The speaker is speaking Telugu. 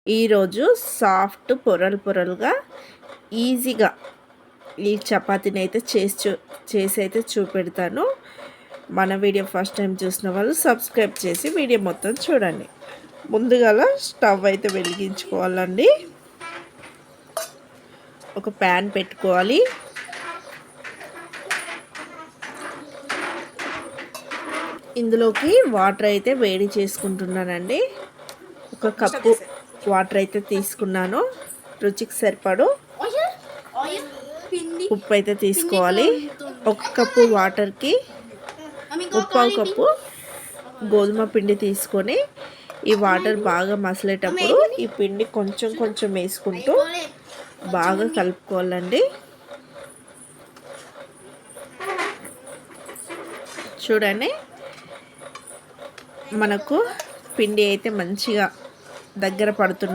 ఈరోజు సాఫ్ట్ పొరలు పొరలుగా ఈజీగా ఈ చపాతీని అయితే చేసి అయితే చూపెడతాను. మన వీడియో ఫస్ట్ టైం చూసిన వాళ్ళు సబ్స్క్రైబ్ చేసి వీడియో మొత్తం చూడండి. ముందుగా స్టవ్ అయితే వెలిగించుకోవాలండి. ఒక ప్యాన్ పెట్టుకోవాలి. ఇందులోకి వాటర్ అయితే వేడి చేసుకుంటున్నానండి. ఒక కప్పు వాటర్ అయితే తీసుకున్నాను. రుచికి సరిపడు ఉప్పు అయితే తీసుకోవాలి. ఒక కప్పు వాటర్కి ముప్పావు కప్పు గోధుమ పిండి తీసుకొని ఈ వాటర్ బాగా మసలేటప్పుడు ఈ పిండి కొంచెం కొంచెం వేసుకుంటూ బాగా కలుపుకోవాలండి. చూడండి, మనకు పిండి అయితే మంచిగా దగ్గర పడుతున్న